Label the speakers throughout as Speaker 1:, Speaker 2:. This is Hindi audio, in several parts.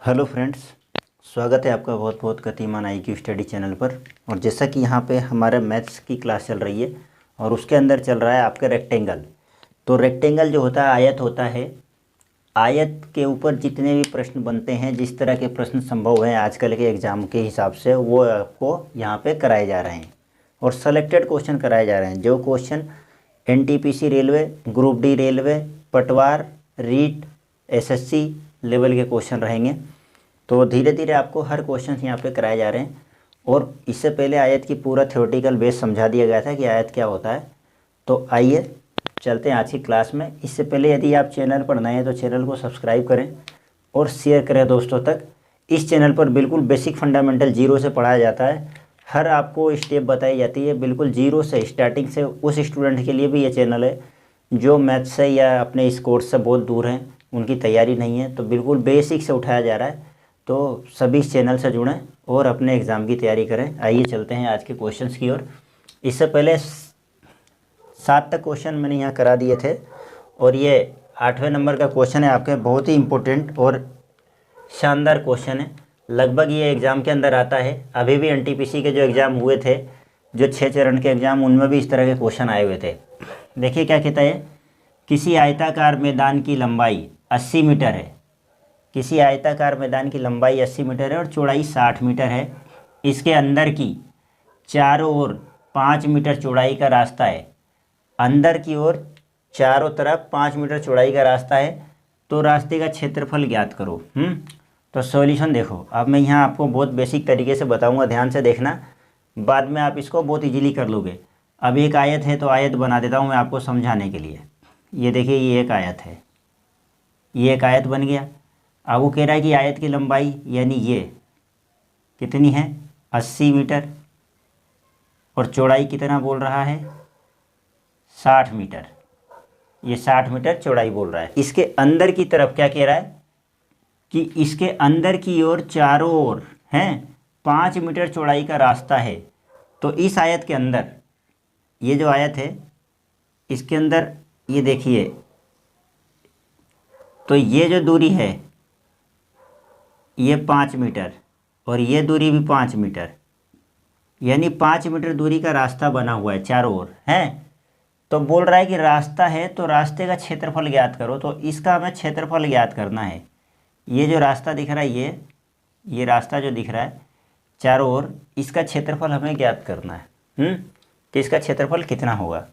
Speaker 1: हेलो फ्रेंड्स, स्वागत है आपका बहुत बहुत गतिमान IQ स्टडी चैनल पर। और जैसा कि यहाँ पे हमारे मैथ्स की क्लास चल रही है और उसके अंदर चल रहा है आपका रेक्टेंगल। तो रेक्टेंगल जो होता है आयत होता है। आयत के ऊपर जितने भी प्रश्न बनते हैं, जिस तरह के प्रश्न संभव हैं आजकल के एग्ज़ाम के हिसाब से, वो आपको यहाँ पे कराए जा रहे हैं और सेलेक्टेड क्वेश्चन कराए जा रहे हैं। जो question NTPC railway, group D railway, पटवार, रीट, SSC लेवल के क्वेश्चन रहेंगे। तो धीरे धीरे आपको हर क्वेश्चन यहाँ पे कराए जा रहे हैं। और इससे पहले आयत की पूरा थ्योरेटिकल बेस समझा दिया गया था कि आयत क्या होता है। तो आइए चलते हैं आज की क्लास में। इससे पहले यदि आप चैनल पर नए हैं तो चैनल को सब्सक्राइब करें और शेयर करें दोस्तों तक। इस चैनल पर बिल्कुल बेसिक फंडामेंटल जीरो से पढ़ाया जाता है। हर आपको स्टेप बताई जाती है बिल्कुल जीरो से, स्टार्टिंग से। उस स्टूडेंट के लिए भी ये चैनल है जो मैथ से या अपने इस कोर्स से बहुत दूर हैं, उनकी तैयारी नहीं है, तो बिल्कुल बेसिक से उठाया जा रहा है। तो सभी इस चैनल से जुड़ें और अपने एग्ज़ाम की तैयारी करें। आइए चलते हैं आज के क्वेश्चंस की ओर। इससे पहले 7 तक क्वेश्चन मैंने यहाँ करा दिए थे और ये 8वें नंबर का क्वेश्चन है आपके, बहुत ही इम्पोर्टेंट और शानदार क्वेश्चन है। लगभग ये एग्ज़ाम के अंदर आता है। अभी भी NTPC के जो एग्ज़ाम हुए थे, जो 6 चरण के एग्ज़ाम, उनमें भी इस तरह के क्वेश्चन आए हुए थे। देखिए क्या कहता है, किसी आयताकार मैदान की लंबाई 80 मीटर है। किसी आयताकार मैदान की लंबाई 80 मीटर है और चौड़ाई 60 मीटर है। इसके अंदर की चारों ओर 5 मीटर चौड़ाई का रास्ता है। अंदर की ओर चारों तरफ 5 मीटर चौड़ाई का रास्ता है। तो रास्ते का क्षेत्रफल ज्ञात करो। तो सॉल्यूशन देखो, अब मैं यहाँ आपको बहुत बेसिक तरीके से बताऊँगा, ध्यान से देखना। बाद में आप इसको बहुत इजीली कर लोगे। अब एक आयत है तो आयत बना देता हूँ मैं आपको समझाने के लिए। ये देखिए, ये एक आयत है, ये एक आयत बन गया। अब वो कह रहा है कि आयत की लंबाई यानी ये कितनी है, 80 मीटर, और चौड़ाई कितना बोल रहा है, 60 मीटर। ये 60 मीटर चौड़ाई बोल रहा है। इसके अंदर की तरफ क्या कह रहा है कि इसके अंदर की ओर चारों ओर हैं 5 मीटर चौड़ाई का रास्ता है। तो इस आयत के अंदर, ये जो आयत है इसके अंदर, ये देखिए, तो ये जो दूरी है ये 5 मीटर और ये दूरी भी 5 मीटर, यानी 5 मीटर दूरी का रास्ता बना हुआ है चारों ओर है। तो बोल रहा है कि रास्ता है तो रास्ते का क्षेत्रफल ज्ञात करो। तो इसका हमें क्षेत्रफल ज्ञात करना है। ये जो रास्ता दिख रहा है, ये रास्ता जो दिख रहा है चारों ओर, इसका क्षेत्रफल हमें ज्ञात करना है। तो इसका क्षेत्रफल कितना होगा।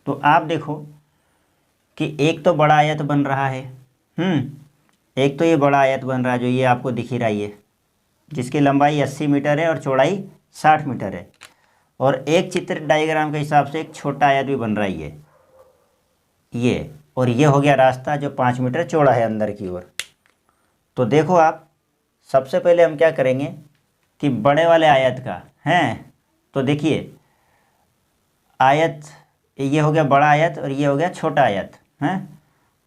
Speaker 1: तो आप देखो कि एक तो बड़ा आयत बन रहा है, एक तो ये बड़ा आयत बन रहा है जो ये आपको दिख ही रहा है, जिसकी लंबाई 80 मीटर है और चौड़ाई 60 मीटर है। और एक चित्र डायग्राम के हिसाब से एक छोटा आयत भी बन रहा है ये, और ये हो गया रास्ता जो 5 मीटर चौड़ा है अंदर की ओर। तो देखो आप, सबसे पहले हम क्या करेंगे कि बड़े वाले आयत का हैं, तो देखिए आयत, ये हो गया बड़ा आयत और ये हो गया छोटा आयत हैं।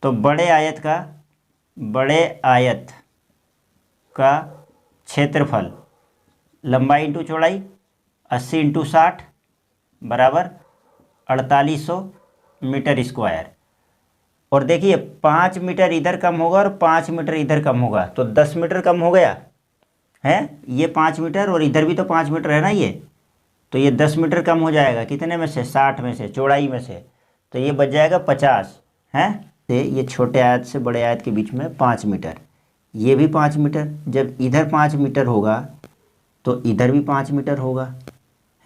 Speaker 1: तो बड़े आयत का क्षेत्रफल, लंबाई इंटू चौड़ाई, 80 इंटू 60 बराबर 4800 मीटर स्क्वायर। और देखिए 5 मीटर इधर कम होगा और 5 मीटर इधर कम होगा, तो 10 मीटर कम हो गया है। ये 5 मीटर और इधर भी तो 5 मीटर है ना ये, तो ये 10 मीटर कम हो जाएगा कितने में से, 60 में से, चौड़ाई में से। तो ये बच जाएगा 50 है। ये छोटे आयत से बड़े आयत के बीच में 5 मीटर, ये भी 5 मीटर। जब इधर 5 मीटर होगा तो इधर भी 5 मीटर होगा,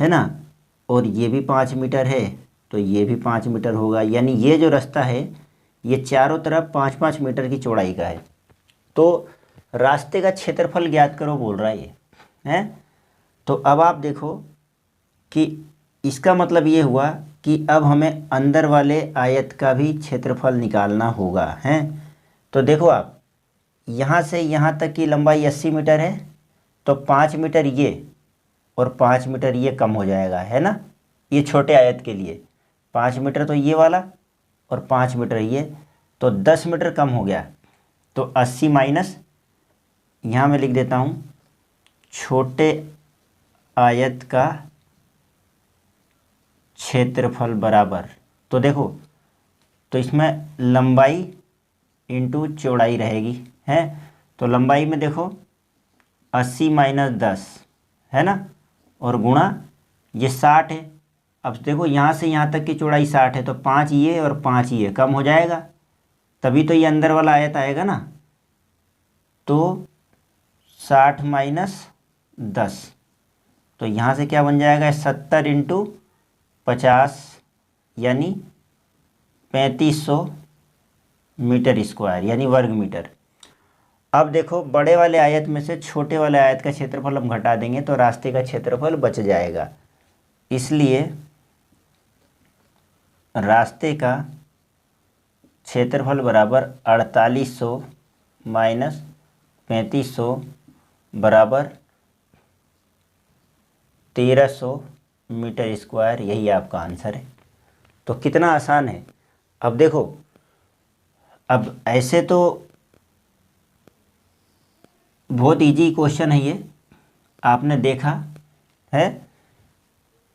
Speaker 1: है ना। और ये भी 5 मीटर है तो ये भी 5 मीटर होगा। यानी ये जो रास्ता है ये चारों तरफ 5-5 मीटर की चौड़ाई का है। तो रास्ते का क्षेत्रफल ज्ञात करो बोल रहा है ये है। तो अब आप देखो कि इसका मतलब ये हुआ कि अब हमें अंदर वाले आयत का भी क्षेत्रफल निकालना होगा है। तो देखो आप, यहाँ से यहाँ तक की लंबाई 80 मीटर है, तो 5 मीटर ये और 5 मीटर ये कम हो जाएगा, है ना। ये छोटे आयत के लिए 5 मीटर तो ये वाला और 5 मीटर ये, तो 10 मीटर कम हो गया। तो 80 माइनस, यहाँ मैं लिख देता हूँ छोटे आयत का क्षेत्रफल बराबर, तो देखो, तो इसमें लंबाई इंटू चौड़ाई रहेगी है। तो लंबाई में देखो 80 माइनस 10 है ना, और गुणा ये 60 है। अब देखो यहाँ से यहाँ तक की चौड़ाई 60 है, तो 5 ये और 5 ये कम हो जाएगा, तभी तो ये अंदर वाला आयत आएगा ना। तो 60 माइनस 10, तो यहाँ से क्या बन जाएगा, 70 इंटू 50 यानी 3500 मीटर स्क्वायर यानी वर्ग मीटर। अब देखो बड़े वाले आयत में से छोटे वाले आयत का क्षेत्रफल हम घटा देंगे तो रास्ते का क्षेत्रफल बच जाएगा, इसलिए रास्ते का क्षेत्रफल बराबर 4800 माइनस 3500 बराबर 1300 मीटर स्क्वायर, यही आपका आंसर है। तो कितना आसान है। अब देखो, अब ऐसे तो बहुत इजी क्वेश्चन है ये, आपने देखा है,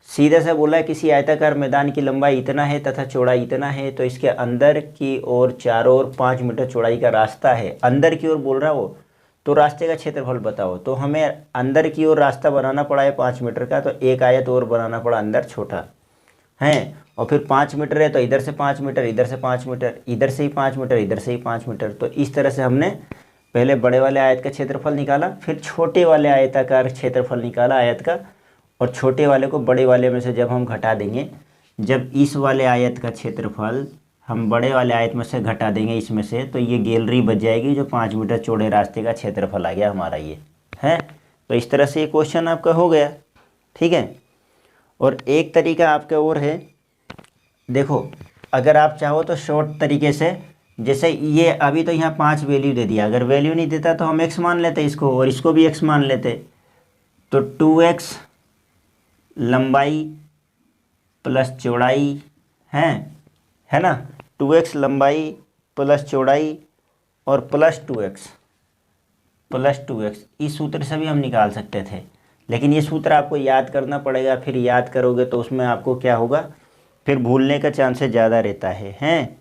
Speaker 1: सीधे से बोला है किसी आयताकार मैदान की लंबाई इतना है तथा चौड़ाई इतना है, तो इसके अंदर की ओर चारों ओर 5 मीटर चौड़ाई का रास्ता है। अंदर की ओर बोल रहा वो, तो रास्ते का क्षेत्रफल बताओ। तो हमें अंदर की ओर रास्ता बनाना पड़ा है 5 मीटर का, तो एक आयत और बनाना पड़ा अंदर छोटा है, और फिर 5 मीटर है तो इधर से 5 मीटर, इधर से 5 मीटर, इधर से ही 5 मीटर, इधर से ही 5 मीटर। तो इस तरह से हमने पहले बड़े वाले आयत का क्षेत्रफल निकाला, फिर छोटे वाले आयताकार क्षेत्रफल निकाला आयत का, और छोटे वाले को बड़े वाले में से जब हम घटा देंगे, जब इस वाले आयत का क्षेत्रफल हम बड़े वाले आयत में से घटा देंगे इसमें से, तो ये गैलरी बच जाएगी जो 5 मीटर चौड़े रास्ते का क्षेत्रफल आ गया हमारा ये है। तो इस तरह से ये क्वेश्चन आपका हो गया, ठीक है। और एक तरीका आपका और है, देखो अगर आप चाहो तो शॉर्ट तरीके से, जैसे ये अभी तो यहाँ 5 वैल्यू दे दिया, अगर वैल्यू नहीं देता तो हम x मान लेते इसको और इसको भी x मान लेते, तो 2x लंबाई प्लस चौड़ाई है ना, 2x लंबाई प्लस चौड़ाई और प्लस 2x, इस सूत्र से भी हम निकाल सकते थे, लेकिन ये सूत्र आपको याद करना पड़ेगा, फिर याद करोगे तो उसमें आपको क्या होगा, फिर भूलने का चांसेस ज़्यादा रहता है।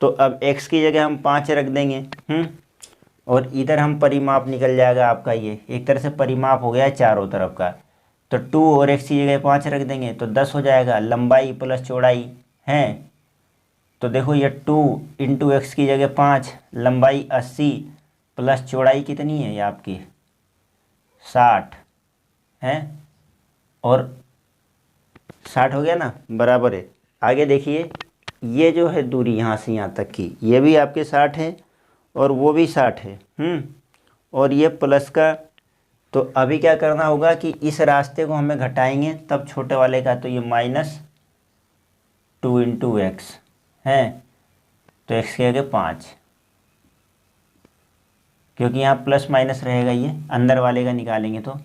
Speaker 1: तो अब x की जगह हम 5 रख देंगे, और इधर हम परिमाप निकल जाएगा आपका, ये एक तरह से परिमाप हो गया है चारों तरफ का, तो 2 और x की जगह 5 रख देंगे तो 10 हो जाएगा। लंबाई प्लस चौड़ाई है, तो देखो ये 2 इंटू एक्स की जगह 5, लंबाई 80 प्लस चौड़ाई कितनी है ये आपकी 60 है, और 60 हो गया ना, बराबर है। आगे देखिए ये जो है दूरी यहाँ से यहाँ तक की, ये भी आपके 60 है और वो भी 60 है, और ये प्लस का, तो अभी क्या करना होगा कि इस रास्ते को हमें घटाएंगे तब छोटे वाले का, तो ये -2 इंटू एक्स है, तो x के आगे 5, क्योंकि यहाँ प्लस माइनस रहेगा, ये अंदर वाले का निकालेंगे तो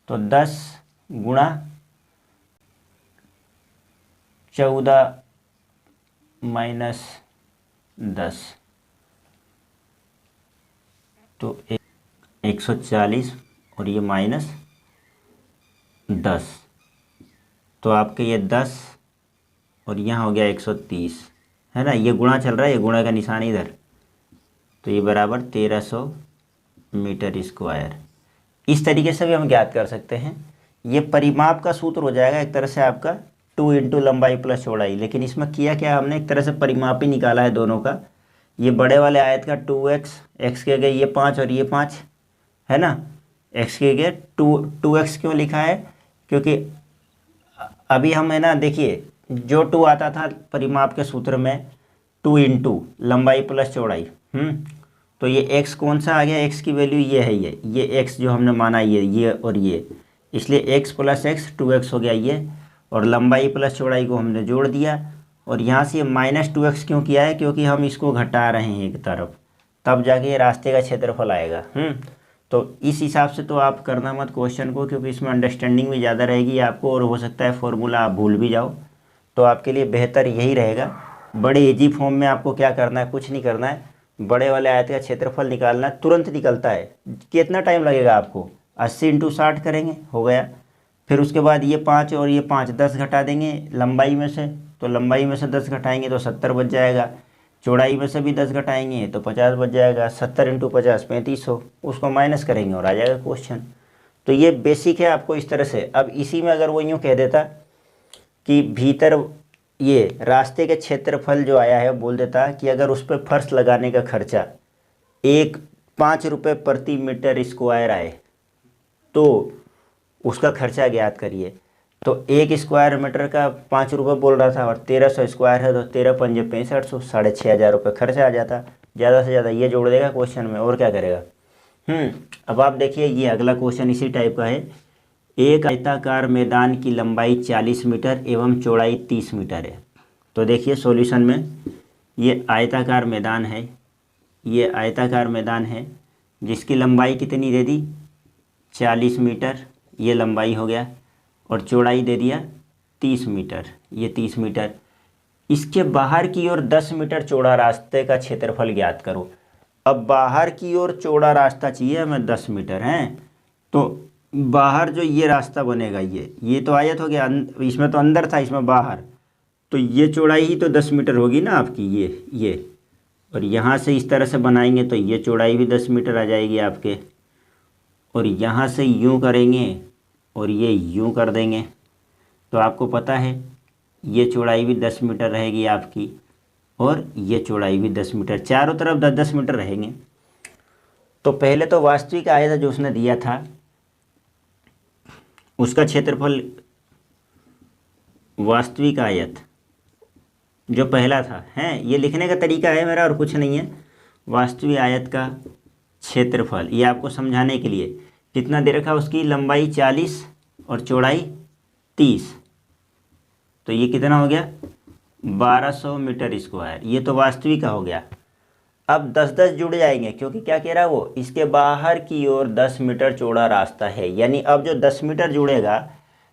Speaker 1: 10 गुणा 14 माइनस 10, तो 140 और ये -10, तो आपके ये 10 और यहाँ हो गया 130 है ना, ये गुणा चल रहा है, ये गुणा का निशान इधर, तो ये बराबर 1300 मीटर स्क्वायर। इस तरीके से भी हम ज्ञात कर सकते हैं, ये परिमाप का सूत्र हो जाएगा एक तरह से आपका 2 इंटू लंबाई प्लस चौड़ाई, लेकिन इसमें किया क्या हमने, एक तरह से परिमाप ही निकाला है दोनों का। ये बड़े वाले आयत का 2x, x के गए ये 5 और ये 5 है ना, x के गए 2x क्यों लिखा है, क्योंकि अभी हम है ना, देखिए जो 2 आता था परिमाप के सूत्र में 2 इंटू लंबाई प्लस चौड़ाई, तो ये x कौन सा आ गया, x की वैल्यू ये है, ये x जो हमने माना ये और ये, इसलिए x प्लस x 2x हो गया ये, और लंबाई प्लस चौड़ाई को हमने जोड़ दिया, और यहाँ से -2x क्यों किया है, क्योंकि हम इसको घटा रहे हैं एक तरफ, तब जाके ये रास्ते का क्षेत्रफल आएगा। तो इस हिसाब से तो आप करना मत क्वेश्चन को, क्योंकि इसमें अंडरस्टैंडिंग भी ज़्यादा रहेगी आपको, और हो सकता है फॉर्मूला आप भूल भी जाओ, तो आपके लिए बेहतर यही रहेगा। बड़े इजी फॉर्म में आपको क्या करना है, कुछ नहीं करना है, बड़े वाले आयत का क्षेत्रफल निकालना है, तुरंत निकलता है। कितना टाइम लगेगा आपको, 80 इंटू 60 करेंगे हो गया, फिर उसके बाद ये 5 और ये 5 10 घटा देंगे लंबाई में से, तो लंबाई में से 10 घटाएंगे तो 70 बच जाएगा। चौड़ाई में से भी 10 घटाएंगे तो 50 बच जाएगा। 70 इंटू 50 3500, उसको माइनस करेंगे और आ जाएगा क्वेश्चन। तो ये बेसिक है आपको इस तरह से। अब इसी में अगर वो यूँ कह देता कि भीतर ये रास्ते के क्षेत्रफल जो आया है, बोल देता कि अगर उस पर फर्श लगाने का खर्चा 5 रुपये प्रति मीटर स्क्वायर आए तो उसका खर्चा ज्ञात करिए। तो 1 स्क्वायर मीटर का 5 रुपये बोल रहा था और 1300 स्क्वायर है तो 13 पंजे 6500, 6500 रुपये खर्चा आ जाता। ज़्यादा से ज़्यादा ये जोड़ देगा क्वेश्चन में, और क्या करेगा। अब आप देखिए ये अगला क्वेश्चन इसी टाइप का है। एक आयताकार मैदान की लंबाई 40 मीटर एवं चौड़ाई 30 मीटर है। तो देखिए सॉल्यूशन में ये आयताकार मैदान है, ये आयताकार मैदान है जिसकी लंबाई कितनी दे दी 40 मीटर, ये लंबाई हो गया, और चौड़ाई दे दिया 30 मीटर, ये 30 मीटर। इसके बाहर की ओर 10 मीटर चौड़ा रास्ते का क्षेत्रफल ज्ञात करो। अब बाहर की ओर चौड़ा रास्ता चाहिए हमें 10 मीटर हैं, तो बाहर जो ये रास्ता बनेगा ये तो आयत हो गया, इसमें तो अंदर था, इसमें बाहर, तो ये चौड़ाई ही तो 10 मीटर होगी ना आपकी, ये और यहाँ से इस तरह से बनाएंगे तो ये चौड़ाई भी 10 मीटर आ जाएगी आपके, और यहाँ से यूँ करेंगे और ये यूँ कर देंगे तो आपको पता है ये चौड़ाई भी 10 मीटर रहेगी आपकी, और ये चौड़ाई भी 10 मीटर, चारों तरफ 10-10 मीटर रहेंगे। तो पहले तो वास्तविक आयत जो उसने दिया था उसका क्षेत्रफल, वास्तविक आयत जो पहला था है, ये लिखने का तरीका है मेरा और कुछ नहीं है। वास्तविक आयत का क्षेत्रफल, ये आपको समझाने के लिए कितना दे रखा, उसकी लंबाई 40 और चौड़ाई 30, तो ये कितना हो गया 1200 मीटर स्क्वायर। ये तो वास्तविक का हो गया। अब 10-10 जुड़ जाएंगे क्योंकि क्या कह रहा है वो, इसके बाहर की ओर 10 मीटर चौड़ा रास्ता है, यानी अब जो 10 मीटर जुड़ेगा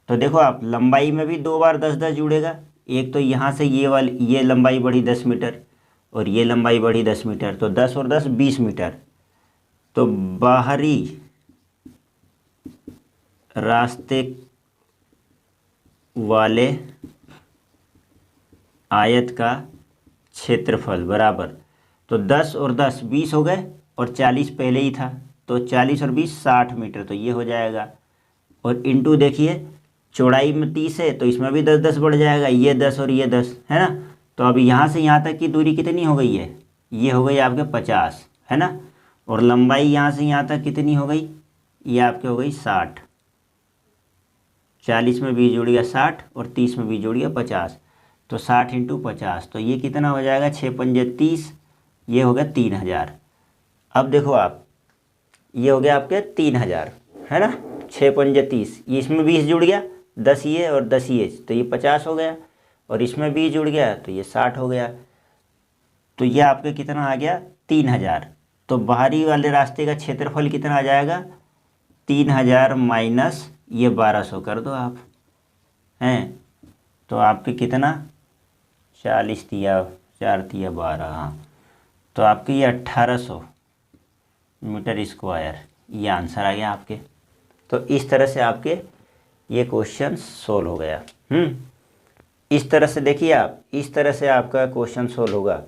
Speaker 1: तो देखो आप लंबाई में भी 2 बार 10-10 जुड़ेगा। एक तो यहाँ से ये लंबाई बढ़ी 10 मीटर और ये लंबाई बढ़ी 10 मीटर, तो 10 और 10 20 मीटर। तो बाहरी रास्ते वाले आयत का क्षेत्रफल बराबर, तो 10 और 10 20 हो गए और 40 पहले ही था, तो 40 और 20 60 मीटर, तो ये हो जाएगा। और इंटू देखिए चौड़ाई में 30 है तो इसमें भी 10-10 बढ़ जाएगा, ये 10 और ये 10 है ना। तो अब यहाँ से यहाँ तक की दूरी कितनी हो गई है, ये हो गई आपके 50 है ना, और लंबाई यहाँ से यहाँ तक कितनी हो गई, ये आपके हो गई 60। 40 में 20 जोड़ गया 60 और 30 में 20 जोड़ गया 50, तो 60 इंटू 50, तो ये कितना हो जाएगा 6 पंजे 30, ये हो गया 3000। अब देखो आप, ये हो गया आपके 3000 है ना, 6 पंजे 30, ये इसमें 20 जुड़ गया, 10 ये और 10 ये, तो ये 50 हो गया, और इसमें 20 जुड़ गया तो ये 60 हो गया। तो ये आपके कितना आ गया 3000। तो बाहरी वाले रास्ते का क्षेत्रफल कितना आ जाएगा 3000 माइनस ये 1200 कर दो आप हैं, तो आपके कितना 40 दिया 4 दिया 12, हाँ, तो आपके ये 1800 मीटर स्क्वायर, ये आंसर आ गया आपके। तो इस तरह से आपके ये क्वेश्चन सोल्व हो गया। इस तरह से देखिए आप, इस तरह से आपका क्वेश्चन सोल्व होगा।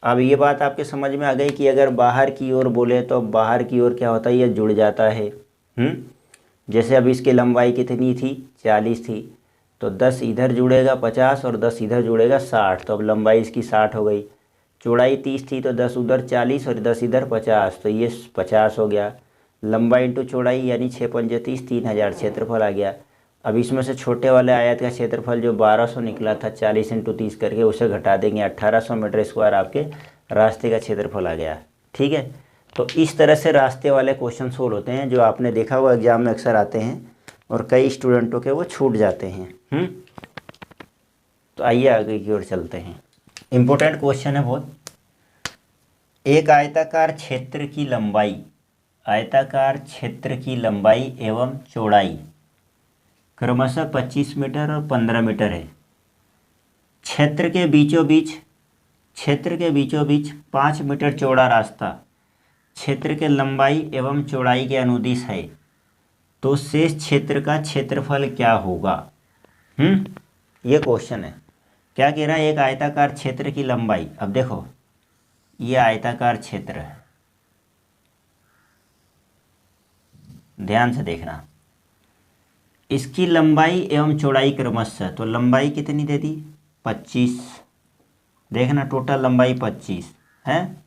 Speaker 1: अब ये बात आपके समझ में आ गई कि अगर बाहर की ओर बोले तो बाहर की ओर क्या होता है, ये जुड़ जाता है। जैसे अब इसकी लंबाई कितनी थी 40 थी, तो 10 इधर जुड़ेगा 50 और 10 इधर जुड़ेगा 60, तो अब लंबाई इसकी 60 हो गई। चौड़ाई 30 थी तो 10 उधर 40 और 10 इधर 50, तो ये 50 हो गया। लंबाई इंटू चौड़ाई यानी 6 पंजे 30, 3000 क्षेत्रफल आ गया। अब इसमें से छोटे वाले आयत का क्षेत्रफल जो 1200 निकला था 40 इंटू 30 करके, उसे घटा देंगे, 1800 मीटर स्क्वायर आपके रास्ते का क्षेत्रफल आ गया। ठीक है, तो इस तरह से रास्ते वाले क्वेश्चन सोल्व होते हैं, जो आपने देखा हुआ एग्जाम में अक्सर आते हैं और कई स्टूडेंटों के वो छूट जाते हैं। तो आइए आगे की ओर चलते हैं। इम्पोर्टेंट क्वेश्चन है बहुत। एक आयताकार क्षेत्र की लंबाई, आयताकार क्षेत्र की लंबाई एवं चौड़ाई क्रमशः 25 मीटर और 15 मीटर है। क्षेत्र के बीचों बीच 5 मीटर चौड़ा रास्ता क्षेत्र के लंबाई एवं चौड़ाई के अनुदिश है, तो शेष क्षेत्र का क्षेत्रफल क्या होगा। ये क्वेश्चन है। क्या कह रहा है, एक आयताकार क्षेत्र की लंबाई, अब देखो ये आयताकार क्षेत्र है, ध्यान से देखना। इसकी लंबाई एवं चौड़ाई क्रमशः, तो लंबाई कितनी दे दी 25, देखना टोटल लंबाई 25 है,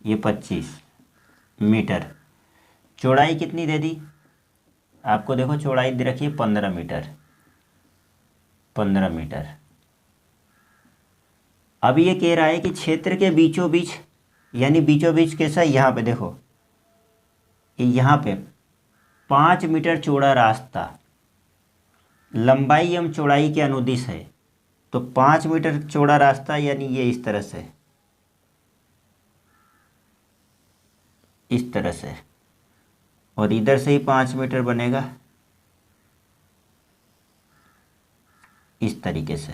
Speaker 1: ये 25 मीटर। चौड़ाई कितनी दे दी आपको, देखो चौड़ाई दे रखी है 15 मीटर, 15 मीटर। अब ये कह रहा है कि क्षेत्र के बीचों बीच, यानी बीचों बीच कैसा, यहाँ पे देखो, यहाँ पे 5 मीटर चौड़ा रास्ता लंबाई एवं चौड़ाई के अनुदिश है। तो 5 मीटर चौड़ा रास्ता यानी ये इस तरह से, इस तरह से, और इधर से ही 5 मीटर बनेगा इस तरीके से।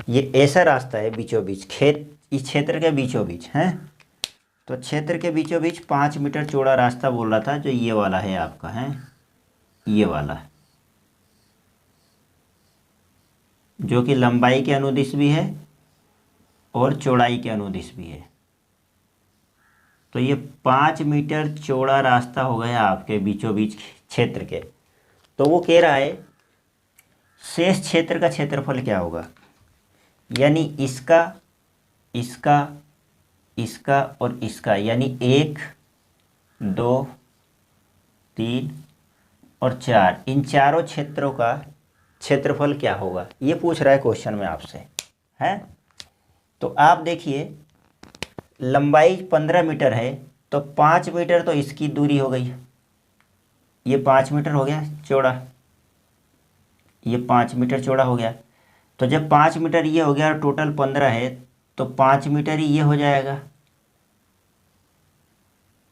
Speaker 1: ये ऐसा रास्ता है बीचों बीच, खेत इस क्षेत्र के बीचों बीच है। तो क्षेत्र के बीचों बीच 5 मीटर चौड़ा रास्ता बोल रहा था, जो ये वाला है आपका, है ये वाला, जो कि लंबाई के अनुदिश भी है और चौड़ाई के अनुदिश भी है। तो ये 5 मीटर चौड़ा रास्ता हो गया आपके बीचों बीच क्षेत्र के। तो वो कह रहा है शेष क्षेत्र का क्षेत्रफल क्या होगा, यानी इसका, इसका, इसका और इसका, यानी 1 2 3 और 4, इन चारों क्षेत्रों का क्षेत्रफल क्या होगा, ये पूछ रहा है क्वेश्चन में आपसे, है। तो आप देखिए लंबाई 15 मीटर है, तो 5 मीटर तो इसकी दूरी हो गई, ये 5 मीटर हो गया चौड़ा, ये 5 मीटर चौड़ा हो गया। तो जब 5 मीटर ये हो गया और टोटल 15 है, तो 5 मीटर ही ये हो जाएगा,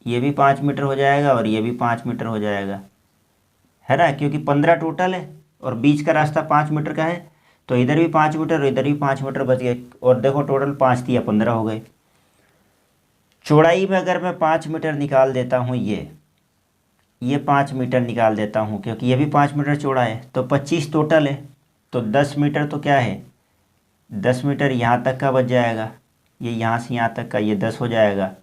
Speaker 1: ये भी 5 मीटर हो जाएगा और ये भी 5 मीटर हो जाएगा, है ना, क्योंकि 15 टोटल है और बीच का रास्ता 5 मीटर का है। तो इधर भी 5 मीटर और इधर भी 5 मीटर बच गए, और देखो टोटल 5 दिया 15 हो गए। चौड़ाई में अगर मैं 5 मीटर निकाल देता हूँ, ये 5 मीटर निकाल देता हूँ, क्योंकि ये भी 5 मीटर चौड़ा है, तो 25 टोटल है। तो 10 मीटर तो क्या है, 10 मीटर यहाँ तक का बच जाएगा, ये यहाँ से यहाँ तक का ये 10 हो जाएगा,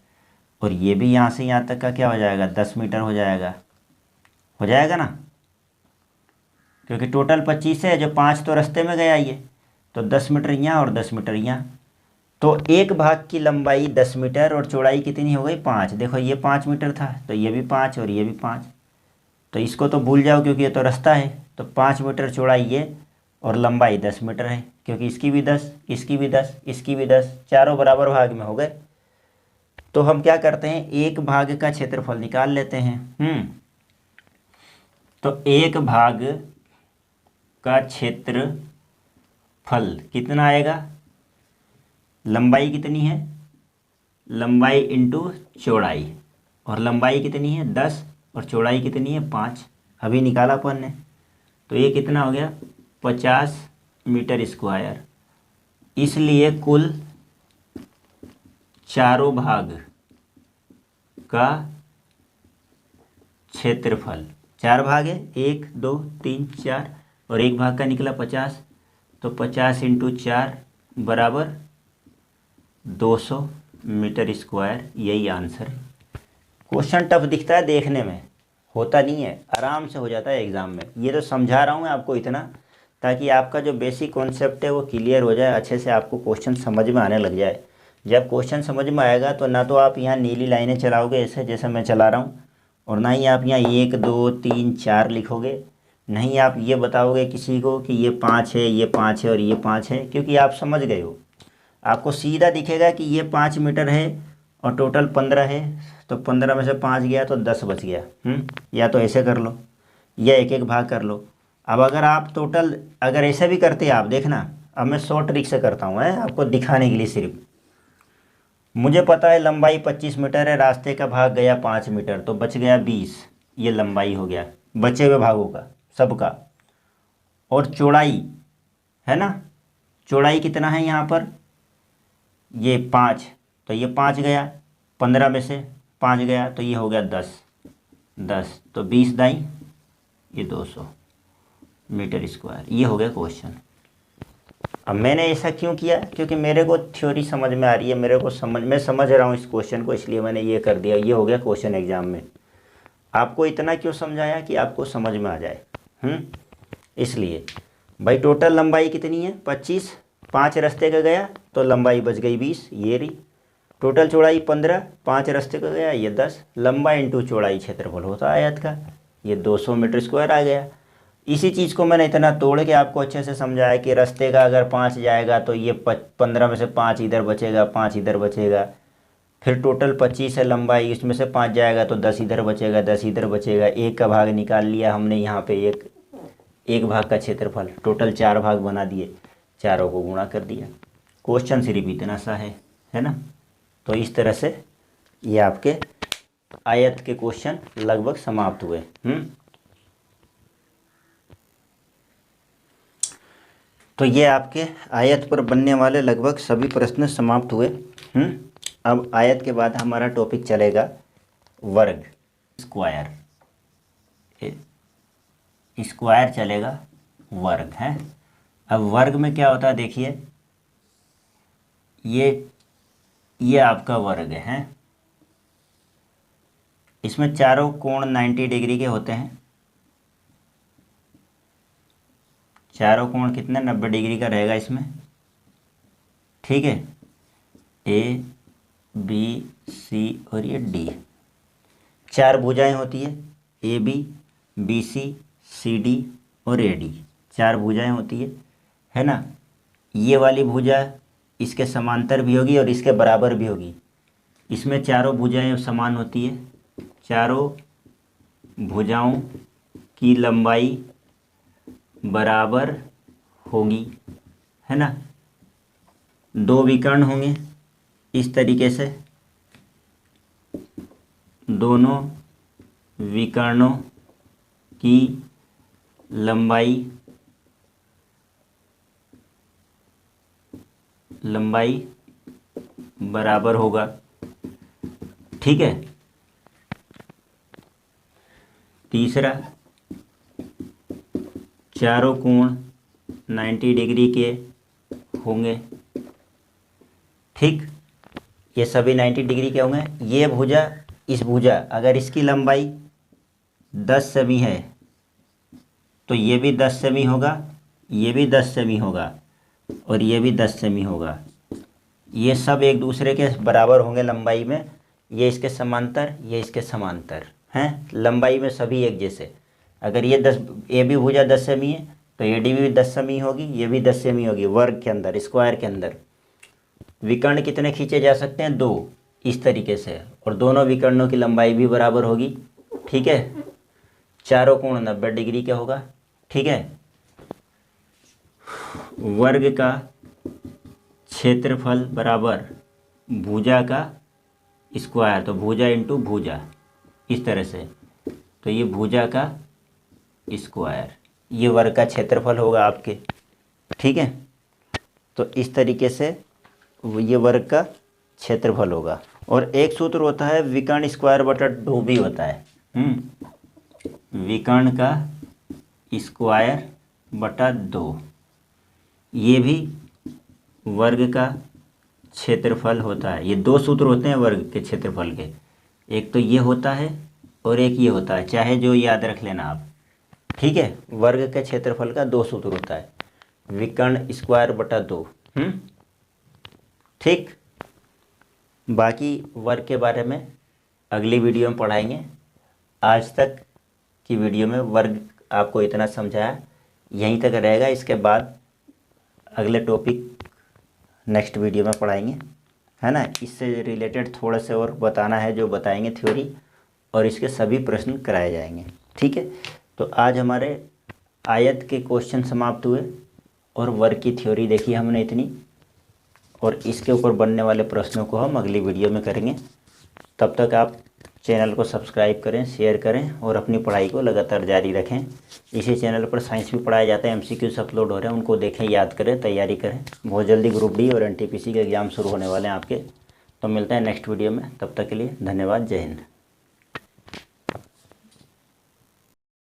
Speaker 1: और ये भी यहाँ से यहाँ तक का क्या हो जाएगा 10 मीटर हो जाएगा ना, क्योंकि टोटल 25 है, जो 5 तो रास्ते में गया ये, तो 10 मीटर यहाँ और 10 मीटर यहाँ। तो एक भाग की लंबाई 10 मीटर और चौड़ाई कितनी हो गई 5, देखो ये 5 मीटर था, तो ये भी 5 और ये भी 5, तो इसको तो भूल जाओ क्योंकि ये तो रास्ता है। तो 5 मीटर चौड़ाई ये और लंबाई 10 मीटर है, क्योंकि इसकी भी 10, इसकी भी 10, इसकी भी 10, चारों बराबर भाग में हो गए। तो हम क्या करते हैं, एक भाग का क्षेत्रफल निकाल लेते हैं। तो एक भाग का क्षेत्रफल कितना आएगा, लंबाई कितनी है, लंबाई इंटू चौड़ाई, और लंबाई कितनी है 10 और चौड़ाई कितनी है 5, अभी निकाला अपन ने। तो ये कितना हो गया 50 मीटर स्क्वायर। इसलिए कुल चारों भाग का क्षेत्रफल, 4 भाग है, 1 2 3 4, और एक भाग का निकला 50, तो 50 इंटू 4 बराबर 200 मीटर स्क्वायर, यही आंसर है। क्वेश्चन टफ दिखता है देखने में, होता नहीं है, आराम से हो जाता है एग्ज़ाम में। ये तो समझा रहा हूँ मैं आपको इतना, ताकि आपका जो बेसिक कॉन्सेप्ट है वो क्लियर हो जाए, अच्छे से आपको क्वेश्चन समझ में आने लग जाए। जब क्वेश्चन समझ में आएगा तो ना तो आप यहाँ नीली लाइनें चलाओगे ऐसे जैसे मैं चला रहा हूँ, और ना ही आप यहाँ 1 2 3 4 लिखोगे, नहीं आप ये बताओगे किसी को कि ये 5 है, ये 5 है और ये 5 है, क्योंकि आप समझ गए हो। आपको सीधा दिखेगा कि ये 5 मीटर है और टोटल 15 है, तो 15 में से 5 गया तो 10 बच गया। या तो ऐसे कर लो या एक एक भाग कर लो। अब अगर आप टोटल अगर ऐसे भी करते आप देखना, अब मैं शॉर्ट ट्रिक से करता हूँ आपको दिखाने के लिए सिर्फ। मुझे पता है लंबाई 25 मीटर है, रास्ते का भाग गया 5 मीटर, तो बच गया 20, ये लंबाई हो गया बचे हुए भागों का सबका। और चौड़ाई है ना, चौड़ाई कितना है यहाँ पर, ये 5, तो ये 5 गया, 15 में से 5 गया, तो ये हो गया 10, 10, तो 20 दाई ये 200 मीटर स्क्वायर। ये हो गया क्वेश्चन। अब मैंने ऐसा क्यों किया, क्योंकि मेरे को थ्योरी समझ में आ रही है, मेरे को मैं समझ रहा हूँ इस क्वेश्चन को, इसलिए मैंने ये कर दिया। ये हो गया क्वेश्चन एग्जाम में। आपको इतना क्यों समझाया कि आपको समझ में आ जाए। इसलिए भाई टोटल लंबाई कितनी है 25, 5 रास्ते का गया तो लंबाई बच गई 20, ये रही। टोटल चौड़ाई 15, 5 रास्ते का गया ये 10, लंबा इंटू चौड़ाई क्षेत्रफल होता है आयत का, ये 200 मीटर स्क्वायर आ गया। इसी चीज़ को मैंने इतना तोड़ के आपको अच्छे से समझाया कि रास्ते का अगर 5 जाएगा तो ये 15 में से 5 इधर बचेगा, 5 इधर बचेगा। फिर टोटल 25 है लंबाई, इसमें से 5 जाएगा तो 10 इधर बचेगा, 10 इधर बचेगा। एक का भाग निकाल लिया हमने यहाँ पे, एक भाग का क्षेत्रफल, टोटल 4 भाग बना दिए, चारों को गुणा कर दिया। क्वेश्चन सिर्फ इतना सा है ना। तो इस तरह से ये आपके आयत के क्वेश्चन लगभग समाप्त हुए। तो ये आपके आयत पर बनने वाले लगभग सभी प्रश्न समाप्त हुए। अब आयत के बाद हमारा टॉपिक चलेगा वर्ग, स्क्वायर। स्क्वायर चलेगा, वर्ग है। अब वर्ग में क्या होता है देखिए, ये आपका वर्ग है। इसमें चारों कोण 90 डिग्री के होते हैं। चारों कोण कितने 90 डिग्री का रहेगा इसमें, ठीक है। ए बी सी और ये डी, 4 भुजाएं होती है, A B C C D और ए डी, 4 भुजाएं होती है ना। ये वाली भुजा इसके समांतर भी होगी और इसके बराबर भी होगी। इसमें चारों भुजाएं समान होती है, चारों भुजाओं की लंबाई बराबर होगी, है ना। 2 विकर्ण होंगे इस तरीके से, दोनों विकर्णों की लंबाई बराबर होगा, ठीक है। तीसरा, चारों कोण 90 डिग्री के होंगे, ठीक। ये सभी 90 डिग्री के होंगे। ये भुजा, इस भुजा अगर इसकी लंबाई 10 सेमी है तो ये भी 10 सेमी होगा, ये भी 10 सेमी होगा और ये भी 10 सेमी होगा। ये सब एक दूसरे के बराबर होंगे लंबाई में। ये इसके समांतर, ये इसके समांतर हैं, लंबाई में सभी एक जैसे। अगर ये 10, ये भी भुजा 10 सेमी है तो ये डी भी 10 सेमी होगी, ये भी 10 सेमी होगी। वर्ग के अंदर, स्क्वायर के अंदर विकर्ण कितने खींचे जा सकते हैं, 2, इस तरीके से, और दोनों विकर्णों की लंबाई भी बराबर होगी, ठीक है। चारों कोण 90 डिग्री का होगा, ठीक है। वर्ग का क्षेत्रफल बराबर भुजा का स्क्वायर, तो भुजा इंटू भुजा, इस तरह से। तो ये भुजा का स्क्वायर, ये वर्ग का क्षेत्रफल होगा आपके, ठीक है। तो इस तरीके से ये वर्ग का क्षेत्रफल होगा। और एक सूत्र होता है विकर्ण स्क्वायर बटा 2 भी होता है। विकर्ण का स्क्वायर बटा 2, ये भी वर्ग का क्षेत्रफल होता है। ये 2 सूत्र होते हैं वर्ग के क्षेत्रफल के, एक तो ये होता है और एक ये होता है, चाहे जो याद रख लेना आप, ठीक है। वर्ग के क्षेत्रफल का 2 सूत्र होता है, विकर्ण स्क्वायर बटा 2, ठीक। बाकी वर्ग के बारे में अगली वीडियो में पढ़ाएंगे। आज तक की वीडियो में वर्ग आपको इतना समझाया, यहीं तक रहेगा। इसके बाद अगले टॉपिक नेक्स्ट वीडियो में पढ़ाएंगे, है ना। इससे रिलेटेड थोड़ा से और बताना है, जो बताएंगे थ्योरी, और इसके सभी प्रश्न कराए जाएंगे, ठीक है। तो आज हमारे आयत के क्वेश्चन समाप्त हुए और वर्ग की थ्योरी देखी हमने इतनी, और इसके ऊपर बनने वाले प्रश्नों को हम अगली वीडियो में करेंगे। तब तक आप चैनल को सब्सक्राइब करें, शेयर करें और अपनी पढ़ाई को लगातार जारी रखें। इसी चैनल पर साइंस भी पढ़ाया जाता है, MCQs अपलोड हो रहे हैं, उनको देखें, याद करें, तैयारी करें। बहुत जल्दी ग्रुप डी और NTPC के एग्ज़ाम शुरू होने वाले हैं आपके। तो मिलते हैं नेक्स्ट वीडियो में, तब तक के लिए धन्यवाद, जय हिंद।